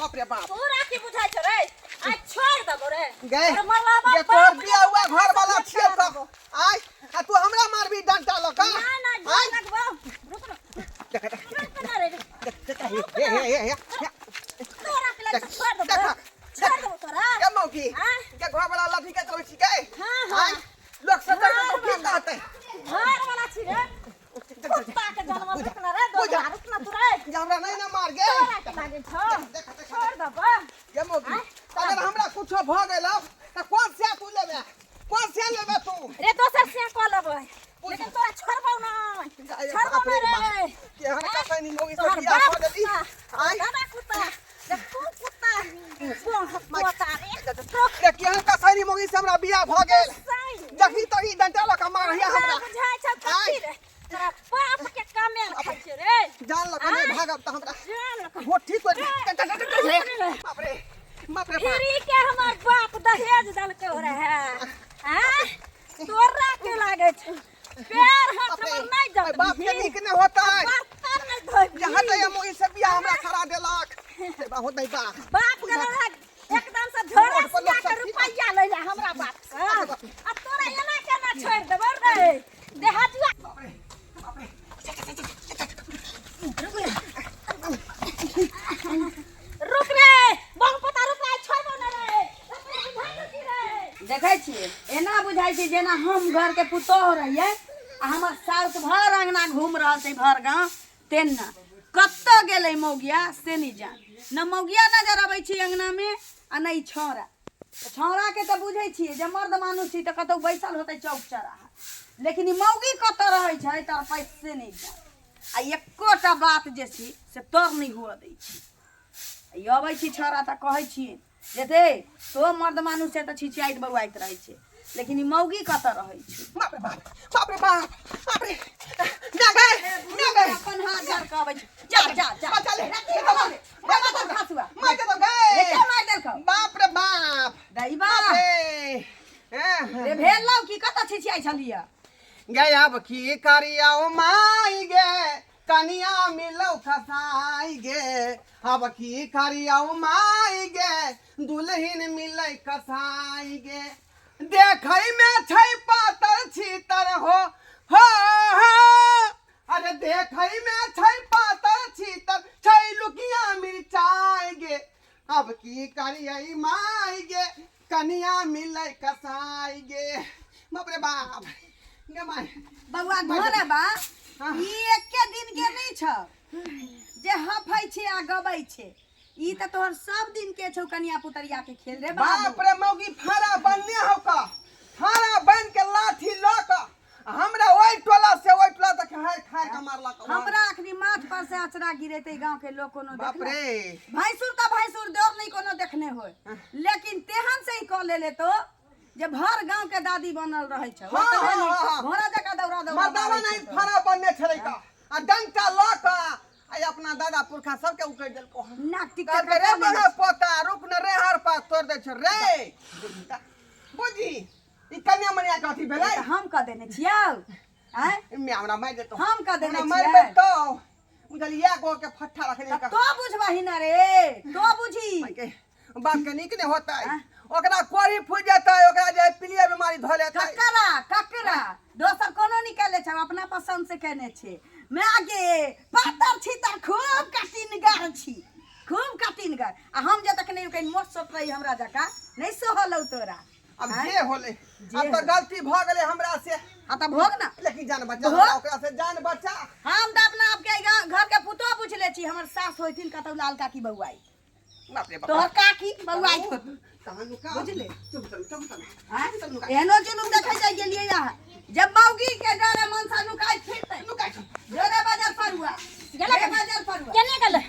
बाप रे बाप तोरा की बुझाइ छ रे आ छोड़ दबो रे गए मरलाबा ये तोड़ दिया हुआ घर वाला छिए तो आय आ तू हमरा मारबी डंटा लका ना ना लगबो रुक ना रे हे तोरा के लग छोड़ दबो तोरा क्या मौकी क्या घर वाला लाठी के चले छी के हां लोग सब तो की कहते घर वाला छी रे कुत्ता के जन्म रुक ना रे दो रुक ना तू रे हमरा नहीं ना मार गे लागे छोड़ दबो क्या मौकी अगर हमरा कुछ भ गेल त कौन से तू लेबे कौन से लेबे तू रे दोसर से क लेबै लेकिन तोरा छोड़बौ ना छोड़बौ ना रे के हम का सैनी मोगी से बियाह कर देली आई दादा कुत्ता रे तू कुत्ता कुत्ता रे के हम का सैनी मोगी से हमरा बियाह भ गेल जखी तही डंटा लका मारहिया हमरा बुझाइ छ कथि रे तोरा बाप के कमेल खाइ छ रे जान लका नहीं भागब त हमरा हो ठीक हो बाप रे फिरी के हमर बाप दहेज दलकै रहे हैं तोरा के लागे छ पैर हाथ हमर नहीं जब बाप के नीक नहीं होता है बर्तन नहीं धोइ जहां तक हम इस बियाह हमरा करा देलक बहुत नहीं बाप के लग एकदम से झोरा सिया के रुपैया ले जा हमरा बाप से आ तोरा एना केना छोड़ देबो रे देहातिया रुक रे बहु पता रुक रे छोड़बो ना रे देखै छियै एना बुझाइ छै जेना हम घर के पुतोह रहियै आ हमर साउस भर अंगना घूम रहल छै भर गांव तेना कत्तो गेलै मौगिया से नहीं जान न मौगिया नजर अबै छै अंगना में आ नहीं छौरा छौरा के तऽ बुझै छियै जे मर्द मानुस छी तऽ कतौ बैसल होतै चौक चौराहा लेकिन ई मौगी कतऽ रहै छै तर पैसे नहीं जान आ एकोटा बात जे छी से तोर नहीं हुअ दै छी अबै छी छौरा तऽ कहै छियै जे दे तो मर्द मानुस से तऽ छिचियाइत बउआइत रहै छै लेकिन ई मौगी कतऽ रहै छै बाप रे बाप रे ना गए अपन हाथ धर के अबै छै जा जा जा चले बाबा तो खासुआ मार के तो गए के मार देलखौ बाप रे बाप दैबा रे रे भेल लौ की कतऽ छिचियाइ छलिया गए अब की करिया माई गे कनिया मिलौ खसाई गे अब की करिया माई गे दुल्हन मिलै कसाई गे देखै में छै पातर छीतर हो अरे देखै में छै पातर छीतर छै लुकिया मिर्चाई गे अब की करियै माई गे कनिया मिलै कसाई गे बाप रे बाप गे माई बउआ घरे बा ई एके दिन के नहीं छ जे हफै छै आ गबै छै ई त तोहर सब दिन के छौ कनिया पुतरिया के खेल रे बाप रे मौगी फारा बनने हो का फारा बन के लाठी ल का हमरा ओइ टोला से ओइ टोला तक खाए का मारला का हमरा अखनी माथ पर से अचरा गिरेते गांव के लोग कोनो बाप देखले रे भैंसुर त भैंसुर देर नहीं कोनो देखने होय लेकिन तेहन से ही क ले तो जे भर गांव के दादी बनल रहे छ घोड़ा जका दौड़ा दौड़ा मर्दावा नहीं फारा बनने छले का आ डंटा ल का आई अपना दादा पुरखा सब के उकड़ देल को नाक टिक कर रे बड़ा पोता रुक न रे हर पास तोड़ दे छ रे बुझी ई कन्या मनिया कथी भेलै हम क देने छियौ हैं मैं हमरा मार देतो हम क देने छियै मार देतो बुझलिया को के फट्ठा रखने का तो बुझबही न रे तो बुझी बात के निक ने होता है ओकरा कोरी फूट जाता है ओकरा जे पीलिया बीमारी ध लेता है ककरा दोसर कोनो निकाले छ अपना पसंद से कहने छे मैं आगे पातर छी त खूब कटिनगर छी खूब कटिनगर आ हम जे तक नहीं कहीं मोट सोट रही हमरा जका नहीं सोहलौ तोरा अब जे होले अब तो गलती भ गेले हमरा से आ त भोग ना लेकिन जान बचा ओकरा से जान बचा हम त अपना आपके घर के पुतो पूछ ले छी हमर सास होइथिन कतौ लाल काकी बउआई बाप रे बाप तोहर काकी बउआई होत कहां का बुझले चुप हां एनो जुलुम देखै जाय गेलियै यहाँ जब मौगी के डरे मन सा नुकाई फिरते नुकाई जोरे बाजार फरुआ गेले बाजार फरुआ केने गेले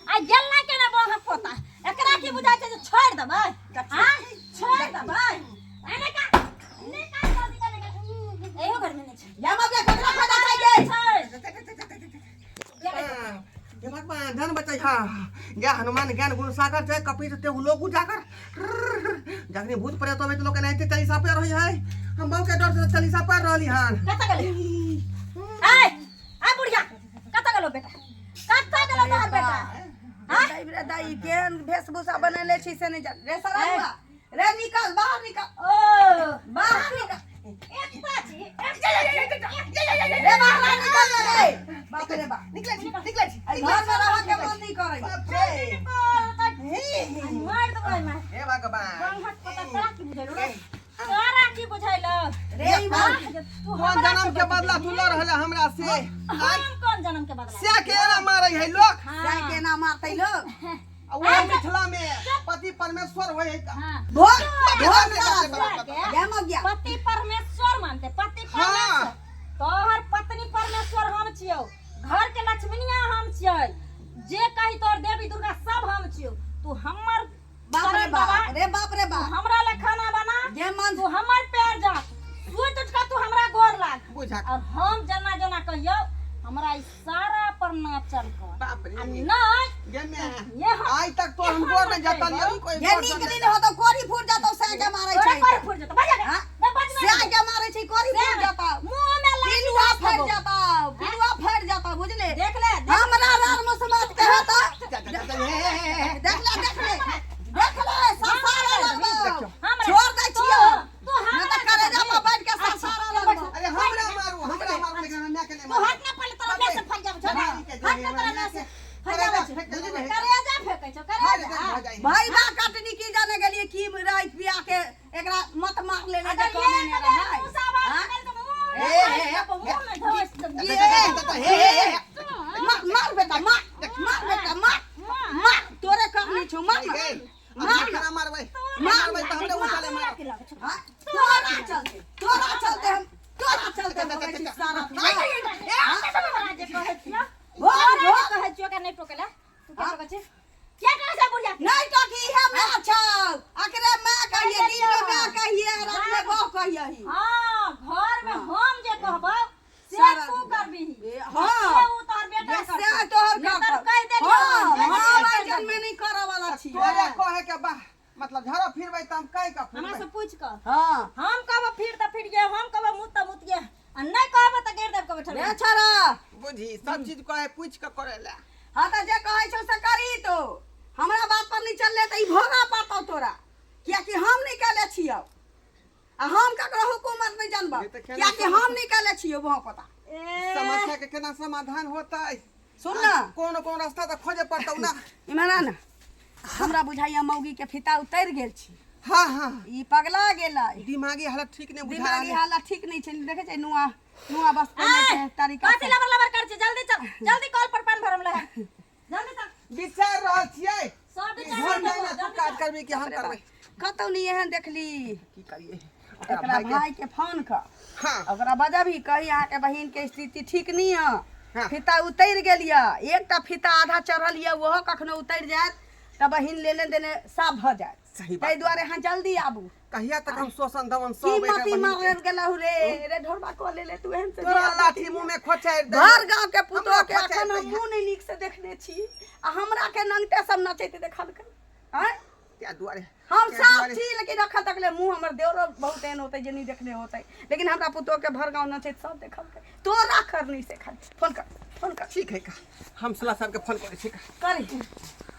आ गेलना केना बाह पोता एकरा की बुझाइ छै जे छोड़ देबै हां छोड़ देबै एने का जल्दी करने एहो घर में नहीं छै या मौके ककरा फायदा चाहिए ये भगवान धन बचाई हां या हनुमान ज्ञान गुरु सागर जय कपीर ते लोग जाकर जखनी भूत प्रेत होवे तो लोग नहीं चालीसा पे रही है हम बहु के डर से चालीसा पर रहली हां कत गेले आ बुढ़िया कत गेलो बेटा कत गेलो तोहर बेटा हां रे दाई केहन वेशभूषा बनैले छी से नहीं जान रे सराबा रे निकल बाहर निकल बाहर निकल रे बाहर निकल रे बाप रे बाप निकले घर में रह के मन नहीं करे मार दो भाई मार हे भगवान रंग हट पता तोरा की बुझाइलो रे तोरा की बुझाइलो रे ई बात तू कौन जन्म के बदला तू लड़ रहले हमरा से हम कौन जन्म के बदला से के ना मारै है लोग जाय के ना मारतै लोग आ वो मिथिला में पति परमेश्वर होय है का हां भोग क्या गया पति परमेश्वर मानते पति परमेश्वर तोहर पत्नी परमेश्वर हम छियौ घर के लक्ष्मीनिया हम छियै जे कही तोर देवी दुर्गा सब हम छियौ तू हमर बाप रे बाप हमरा ले खाना बना जे मन तू हमर पैर जा सुत उठ के तू हमरा गोर लाग बुझा और हम जना जना कहियो हमरा इशारा पर नाचल कर बाप रे नहीं गे में ये आज तक तो हम गोर नहीं जाता नहीं कोई ये नीक दिन हो तो कोरी फूट जातो से के मारै छै कर फुट जत बजा हां दे बज से के मारै छै कोरी फूट जाता मुंह में पिलुआ फट जाता बुझले देख ले हमरा रार मुसबात के होता देख ले ससारा लगबो छोड़ दे छियो तू मैं तो करे जाता बैठ के ससारा लगबो अरे हमरा मारू लेकिन मैं के नहीं तू हट ना पहले तोरा में से फट जाब छोड़ हट ना तोरा में से फट जाब करे जा फेंकै छो करे जा भाई बा कटनी की जाने के लिए की रात पिया के एकरा मत मार ले ले जे कोने ने रहा मार बेटा मार तोरे करनी छौ मार मारबै तो हमरे उछाले मार तोरा चलते हम सारा कहे छियो के नहीं टोकेला तू क्या कहै छी क्या कहै छै बुढ़िया नहीं टोकी है मैं छौ अकरे मैं कहिए दिन में मैं कहिए रात में वो कहिए हां घर में हम जे कहबो से तू करबी हां ऊ तोहर बेटा से तोहर कर कह दे हां जन में नहीं करे वाला छी तोरे कहे के बा मतलब झरो फिरबै त हम कह के हमरा से पूछ क हां हम कहबो फिर गए हम कहबो मुत गए आ नहीं कहबो त घेर देब के बैठल रे छोरा बुझी सब चीज कहे पूछ के करेला हां त जे कहै छौ से करी तो हमरा बात पर नहीं चलले त ई भोगा पातौ तोरा किया कि हम निकाले छियौ आ हम ककरो हुकूमत नहीं जानबो किया कि हम निकाले छियौ वहां पता समस्या के केना समाधान होतै सुन ना कौन रास्ता त खोजे पड़तौ ना इमाना ना हमरा बुझाइया मौगी के फिता उतर गेल छी हां ई पगला गेलै दिमागी हालत ठीक नहीं बुझा दिमागी हालत ठीक नहीं छै देखे छै नुआ बस के तरीका काती लबर कर छ जल्दी कॉल पर पान भरम लगा जल्दी चल विचार रहल छियै सब घर में ना तू काज करबी कि हम करबै कतौ नहीं एहन देखली की करिए एकरा भाई के फोन कर हां ओकरा बजाबी कही अहाँ के बहिन के स्थिति ठीक नहीं है हाँ। फिता उतर गेल या एकटा फिता आधा चढ़ल या वो कखनो उतर जात त बहिन लेने देने सब भ जात सही ताहि दुआरे अहाँ जल्दी आबू कहिया तक हम शोषण दमन की सब मती मार गेलहु रे ढोरबा को ले तू एहन से तोरा लाठी मुंह में खोचाइ दे घर गांव के पुतो हमरा के खोचाइ अखन हम दैया। मुंह नहीं नीक से देखने छी आ हमरा के नंगटे सब नचैते देखल के हैं त्या दुआरे हम त्या सब दुआरे। छी लेकिन रखल तक ले मुंह हमर देवरो बहुत एहन होते जे नहीं देखने होते लेकिन हमरा पुतो के भर गांव नचैत सब देखल के तोरा करनी से खाली फोन कर ठीक है का हम सलाह साहब के फोन करे छी का करी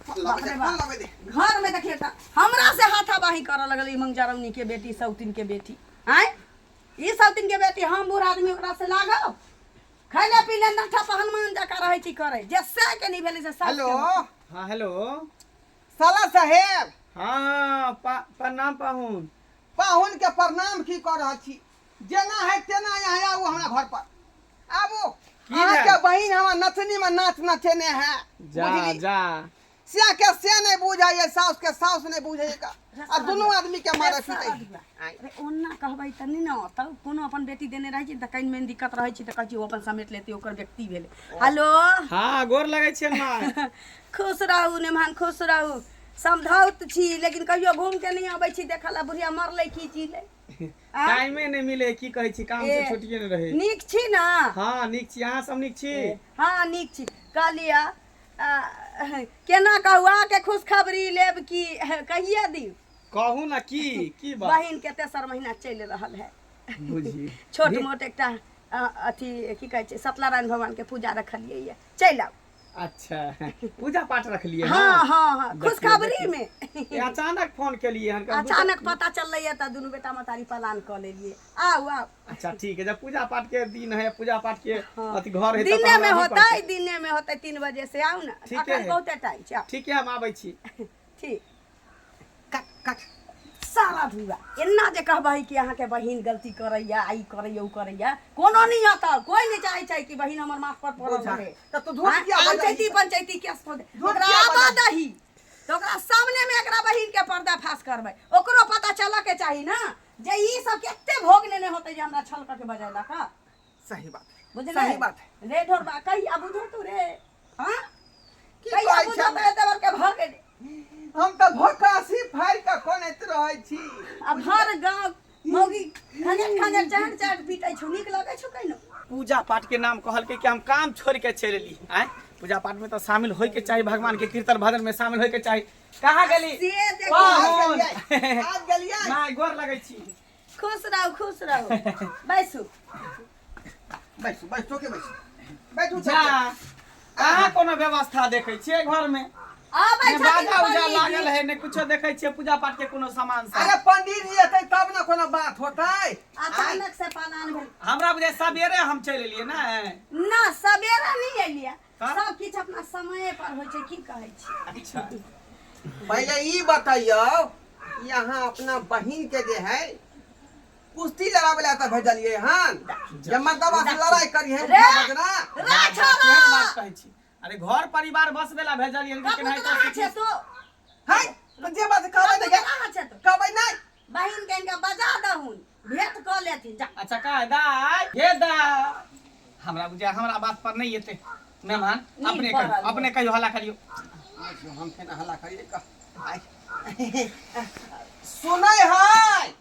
फोन लगे दे घर में देखिए त हमरा से हाथाबाही करे लगल ई मंगजरौनी के बेटी सौतिन के बेटी हैं ई सौतिन के बेटी हम बूढ़ आदमी ओकरा से लागो खैले पीले नठा पहलमान जका रहै छी करे जे से के नहीं भेलै से सब हेलो हाँ हेलो साला साहेब हाँ प्रणाम पाहुन पाहुन के प्रणाम की कर रहल छी जेना है तेना यहाँ आबू हमरा घर पर आबू की अहाँ है? के बहिन हमर नथनी में नाच नचेने है जा बुझली? जा से के से नहीं बुझाइए साउस के साउस नहीं बुझाइएगा आ दोनों आदमी के मारे पीटे अरे ओन्ना कहबै त नहीं न त कोनो अपन बेटी देने रहै छी त कहीं में दिक्कत रहै छी त कहै छी ओ अपन समेट लेते ओकर व्यक्ति भेले हेलो हाँ गोर लगे छियन माँ खुश रहू नेमान खुश रहू समझौत छी लेकिन कहियो घूम के नहीं आबै छी देखला बुढ़िया मरले की चीज टाइमे नहीं मिले की कहै छी काम से छुट्टिए नहीं रहे नीक छी ना हाँ नीक छी अहाँ सब नीक छी हाँ नीक छी कहलिया केना कहू के खुशखबरी लेब की कहिए दी कहू ना की बात बहिन के तेसर महीना चलि रहल है बुझी छोट मोट एकटा अथी की कहै छै सत्यनारायण भगवान के पूजा रखलिए ये चलि आउ अच्छा पूजा पाठ रख लिए हाँ हाँ हाँ देखिए, खुशखबरी में ये अचानक फोन के लिए अचानक पता चल रही है तो दुनू बेटा मतारी पलान कर ले लिए आओ आओ अच्छा ठीक है, जब पूजा पाठ के दिन है, पूजा पाठ के हाँ। अथी घर है, दिने में होता है, दिने में होता है 3 बजे से आओ ना, ठीक अखन है। बहुते टाइम छै, आओ। ठीक है, हम आबै छी। ठीक कट कट सारा धुआ एना जे कहबै कि अहाँ के बहिन गलती करैया आई करैया उ करैया कोनो नहीं आता, कोई नहीं चाहे छै कि बहिन हमर माथ पर पड़ल रहे। तब तो झूठ किया पंचायती पंचायती केस हो झूठ ओकरा किया आबा बजाई? दही तो ओकरा सामने में एकरा बहिन के पर्दा फास करबै, ओकरो पता चलऽ के चाही ना जे ई सब केते भोग लेने होते जे हमरा छल के बजाइला का। सही बात है, बुझले सही बात है। रे ढोरबा कहिया बुझो तू रे हां की कहिया कहै बुझो छै? ते देवर के भगे हम तो भोकासी फाड़ के कोनैत रहै छी। अब हर गांव मौगी खंजर खंजर चढ़ चढ़ पीटे छु, नीक लगे छु कहिनो। पूजा पाठ के नाम कहल के कि हम काम छोड़ के चल ली आए, पूजा पाठ में तो शामिल होय के चाहिए, भगवान के कीर्तन भजन में शामिल होय के चाहिए। कहाँ गेली? से देखो पाहुन। आज गेलियै नहीं, गोर लगै छी। खुश रहो बैसू बैसू बैसू के बैसू बैठू जा कहाँ कोनो व्यवस्था देखे छियै घर में, आबै ने बाजा उजा लागल है, ने कुछो देखे छियै पूजा पाठ के कोनो सामान अरे सब। पंडित जी एतै तब ना कोनो बात होतै। अचानक से पालान भेल हमरा बुझे सवेरे हम चल एलियै ना। ना सवेरा नहीं एलिया, हाँ? सब किछ अपना समय पर होय छै, की कहै छी। अच्छा पहले ई बताइयो यहाँ अपना बहिन के जे है कुश्ती लड़ावे ला त भेजलिए हन, जब मर्दवा से लड़ाई करी है रे! बजना रा छोरा केहन बात कहै छी? अरे घर परिवार बस बेला भेजलियै कि कब केनाइ कहाँ छै तो तो है जे बात कहबै कब नहीं कहाँ छै तो कहबै नहीं। बहिन के इनका बजा दहुन भेंट क लेथिन जा। अच्छा का दाई हे दा हमरा बुझे हमरा बात पर नहीं एते मेहमान, नहीं अपने पड़ल कहियो, है। अपने कहियो हल्ला करियो। हम केना हल्ला करिए का आय सुनै है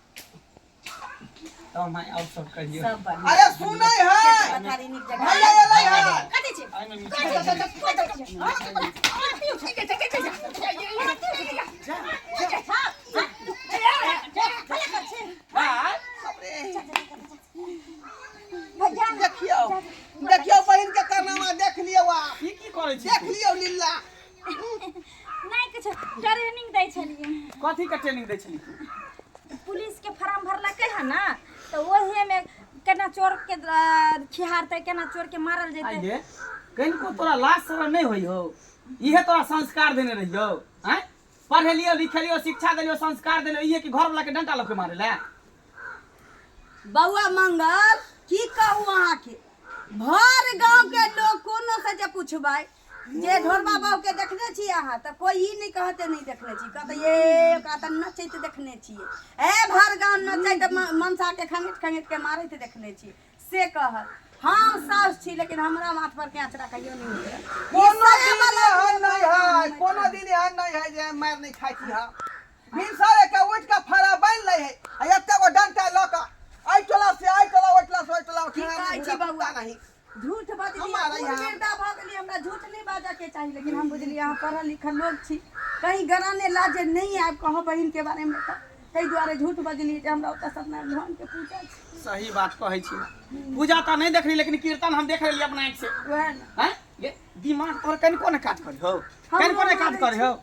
तो मैं और सब कहियो। सब बढ़िया अरे सुनै है पथारी नीक जगह भैया एलै है कथी छै आई में मीठी देखियो देखियो बहिन के करनामा देख लियो आप, की करे छी? देख लियो लीला। नहीं कुछ ट्रेनिंग दै छलिए, कथी के ट्रेनिंग दै छली? पुलिस के फार्म भरलकै है ना, तो वही में केना चोर के खिहारते, केना चोर के मारल आई जेते। गे कहीं तोरा लाज शरम नहीं होई हो? इहे तोरा संस्कार देने रहियो हैं, पढ़े लियो लिखे लियो शिक्षा देलियो संस्कार देलियो, इहे कि घर वाला के डंटा लके मारे ले। बउआ मंगल की कहू अहाँ के भर गांव के लोग कोनो से जे पूछबै जे ढोरबा बाबू के देखने छी अहाँ त कोई ई नहीं कहते नहीं देखने छी, कहते ये ओकरा त नचैत देखने छियै, ए भर गांव नचैत मनसा के खंगेट खंगेट के मारैत देखने छी से कहत। हम सास छी लेकिन हमरा माथ पर के आँचरा कहियो नहीं उतरल। कोनो दिन एहन नहीं है, कोनो दिन एहन नहीं है जे मार नहीं खाई छी। हम भिनसरे के उठ के फड़ा बन ले है, आ एते गो डंटा ल के आई टोला से आई टोला ओइ टोला से ओइ टोला की कहै छी बउआ नहीं। झूठ बजली हमारा यहाँ- निर्दा भ गेली, हमरा झूठ नहीं बाजा के चाहिए, लेकिन हम बुझली अहाँ पढ़ल लिखल लोग छी, कहीं गराने लाजे नहीं आब कहो बहिन के बारे में ताहि दुआरे झूठ बजली जे हमरा ओतऽ सत्यनारायण भगवान के पूजा छै। सही बात कहै छी, पूजा तो नहीं देख रही लेकिन कीर्तन हम देख रही अपना आँख से। वएह ना हैं ये दिमाग तोहर कनिको ने काज करी हो, कनिको ने काज करी हो।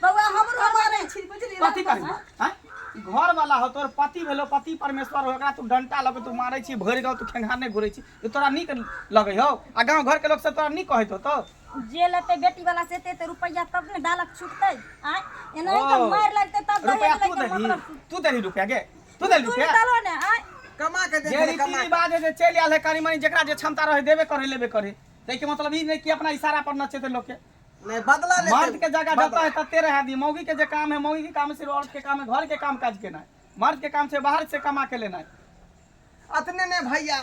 बउआ हमरो मारे छी बुझली पति करी हैं घर वाला हो, तोर पति भेलो, पति परमेश्वर हो, ओकरा तू डंटा लगे तू मारै छी, भरि गाँव तू खेंगार घुरै छी, ये तोरा नीक लगे हो? आ गाँव घर के लोग से तोरा नीक कहत हो तो जे लेते बेटी वाला से ते रुपया तब ने डालक छूटतै। आय एना तो मार लगते तब रुपया दहेज तू लगते दही, मतलब तू दही रुपया गे, तू दही तू रुपया। डालो ने। आय कमा के जे दे रीति कमा के। रिवाज जे चलि आयल है कनी मनी जेकरा जे क्षमता रहे देबे करे लेबे करे, तै के मतलब ई नहीं कि अपना इशारा पर नचेते लोग के। नहीं बदला ले मर्द के जगह जता है तते रह दी, मौगी के जे काम है मौगी के काम, सिर्फ औरत के काम है घर के काम काज केना, मर्द के काम से बाहर से कमा के लेना। अतने ने भैया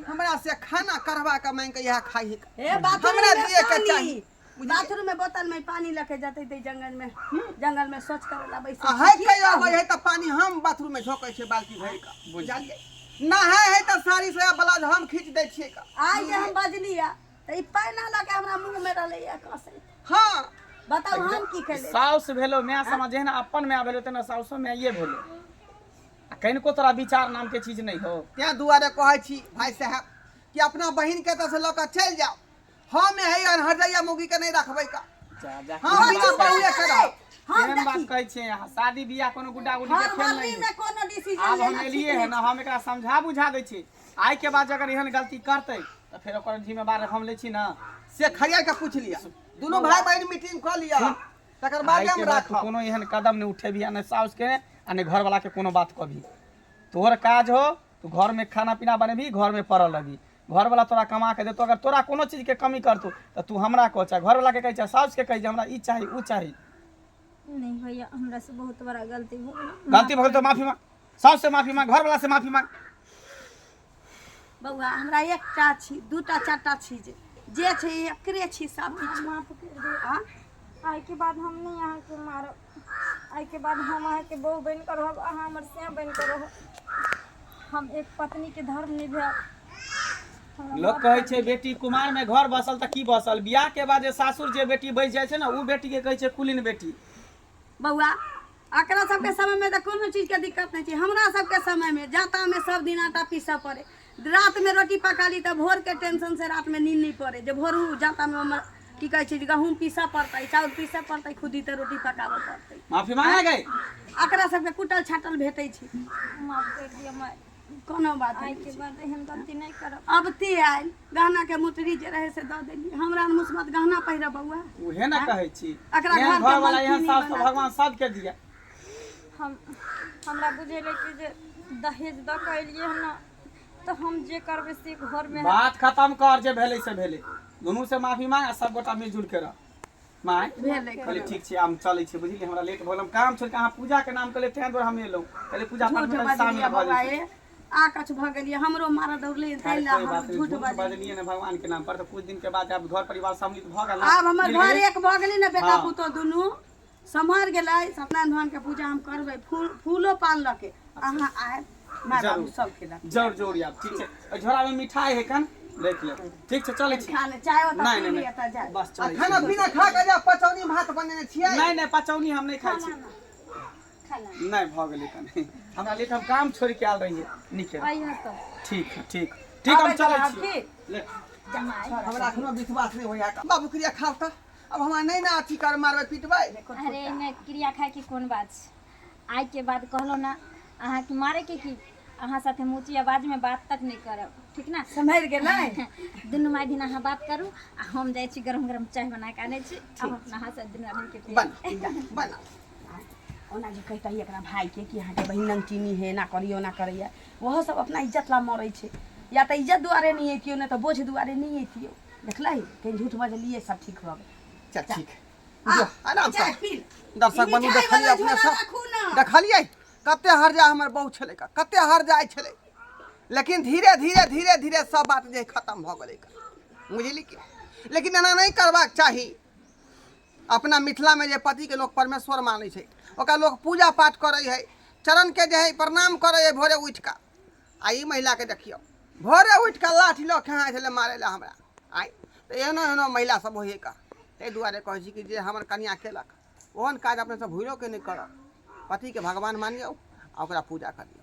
हमरा से खाना करवा के मांग के यह खाई ए बाथरूम हमरा में दिए के पानी, चाहिए। बाथरूम में बोतल में पानी लेके जाते थे जंगल में स्वच्छ करे ला बैसे आ है कई आवे है त पानी हम बाथरूम में झोकै छे बाल्टी भर के, बुझलिए ना है त साड़ी से ब्लाउज हम खींच दे छिए का। आज जे हम बजली आ त ई पानी लगे हमरा मुंह में रहले या कसे। हां बताओ हम की खेले। साउस भेलो मैं समझे ना, अपन में भेलो तेना साउसो में ये भेलो, कनिको तोरा विचार नाम के चीज नहीं हो। त्या दुआरे कहै छी भाई साहब कि अपना बहिन के त से ल के चल जाओ, हम है अनहरदैया मौगी के नहीं रखबै का जा जा हम बिना बहुए के रहब केहन बात कहै छै अहाँ शादी बियाह कोनो गुड्डा गुड्डी के खेल नहीं में कोनो डिसीजन आब हम एलिए है ना हम एकरा समझा बुझा दै छी आइ के बाद अगर एहन गलती करतै तो फिर ओकर जिम्मेवार हम ले छी ना से खरिया के पूछ लिया दोनों भाई बहन मीटिंग कर लिया तकर बाद आइ के हम बाद राखब कोनो एहन कदम नहीं उठेबी आ ने साउस के आ ने घर वाला के कोनो बात कभी तोहर काज हो तू घर में खाना पीना बनेबी घर में पड़ल रही घर वाला तोरा कमा के देतो अगर तोरा कोनो चीज के कमी करतो तो तू हमरा कह चाहे घर वाला के कह चाहे साउस के कह जे हमरा ई चाही ऊ चाही नहीं भैया हमरा से बहुत बड़ा गलती हो गई गलती भइल तो माफी मांग साउस से माफी मांग घर वाला से माफी मांग बउआ हमरा एकटा छी दूटा चारटा छी जे छै एकरे छी सब किछु माफ कर दे हाँ? आइ के बाद हम नहीं अहाँ के मारब आइ के बाद हम अहाँ के बहू बन कर रहब अहाँ हमर से बन कर रहब हम एक पत्नी के धर्म निभाएब लोग कहे छै बेटी कुमार में घर बसल त की बसल बियाह के बाद जे सासुर जे बेटी बस जाय छै ना ऊ बेटी के कहे छै कुलीन बेटी बउआ एकरा सबके समय में तो कोनो चीज के दिक्कत नहीं छै हमरा सबके समय में जाता में सब दिन आटा पीसऽ पड़े रात में रोटी पका ली तो भोर के टेंशन से रात में नींद नहीं पड़े जे भोर जाता में हमर की कहे छै गहूम पीसऽ पड़तै चाउर पीसऽ पड़तै खुदी तो रोटी पकाबऽ पड़तै माफी मांगे गए एकरा सबके कुटल छाटल भेटै छै माफ कर दिया मैं कोनो बात आइ नहीं के बाद एहन गलती नहीं करब अब ते आयल गहना के मुटरी जे रहे से दऽ देली हमरा मुस्बत गहना पहिरऽ बउआ उहे ना कहे छी एकरा एहन घर के घर वाला एहन मलकिनी सास तो बना भगवान सब के दिया हमरा बुझेले कि जे दहेज द के एलिए हम ना तो हम जे करबे से घर में बात खत्म कर जे भेलै से भेलै दुनू से माफी मांग आ सब गोटा मिलजुल के रह माय भेलै कहले ठीक छै हम चलै छी बुझली हमरा लेट भोलम काम छोड़ के अहाँ पूजा के नाम कहले तें दुआरे हम एलौ कहले पूजा पाठ झूठ में शामिल बजलियै भऽ बउआ जेतै ए आ कछ भऽ गेलियै हमरो मारऽ दौड़लै तै ला कोई बात हम नहीं, झूठ झूठ बजलियै बजलिए ना भगवान के नाम पर तो कुछ दिन के बाद अब घर परिवार सम्मिलित भ गेल आब हमर घर एक भऽ गेलै ने बेटा हाँ। पुतोह दुनू सम्हर गेलै सत्यनारायण भगवान के पूजा हम करबै फूलो पान लऽ के अहाँ आयब माय बाबू जरूर। सब खेलक जरूर जरूर आप ठीक छै झोरा में मिठाई है कन देख ले ठीक छै चलै छी खाने चाहे ओतऽ नहीं पी नहीं लिअ तऽ जाय बस आ चलै खाना छी पीना खा के जा पचौनी भात बनेने छियै नहीं नहीं पचौनी हम नहीं खाई छी खाना नहीं भ गेलै कन हमरा लेट हम काम छोड़ के आल रहिए निके आइए तो ठीक है ठीक ठीक हम चलै छी ठीक ले जमाई हमरा एखनो विश्वास नहीं होइया बाबू क्रिया खाव त अब हमरा नहीं ना अथी कर मारबै पिटबै अरे मैं क्रिया खाए की कोन बात छै आइ के बाद कहलो ना अहाँ के मारे के की अहाँ साथे ऊँची आवाज में बात तक नहीं करब ठीक ना सम्हर गेलै दुनू माय दिन अहाँ बात करू आ हम जाइ छी गरम गरम चाय बना के आनै छी अब अपना हाथ से दुनू आदमी के बन पिए बन ओना जे कहितै एकरा भाई के कि अहाँके बहिन नमकीनी है ना करियो ना करैया वह सब अपना इज्जत ला मरै छै या तऽ इज्जत दुआरे नहीं एतियो ना तऽ बोझ दुआरे नहीं एतियो देखलही कहीं झूठ बजलिए सब ठीक भऽ गेल चल ठीक जो आराम से चाय पी दर्शक बंधु देखलिए अपने सब देखलिए कते हर जा हमर बहु छलै का कते हर जाय छलै लेकिन धीरे धीरे धीरे धीरे सब बात जे खत्म भऽ गेलै का बुझली कि लेकिन एना नहीं करबाक चाही अपना मिथिला में जे पति के लोग परमेश्वर मानै छै ओकरा लोग पूजा पाठ करे है चरण के जे है प्रणाम करे है भोरे उठ का आ ई महिला के देखियो भोरे उठ का लाठी लऽ के हाथ ले मारे ला हमरा आइ तो एहनो एहनो महिला सब होइए का ताहि दुआरे कहै छी कि जे हमर कन्या केलक ओहन काज अपने सब भूलो के नहीं करब पति के भगवान मानियो आ ओकरा पूजा करियो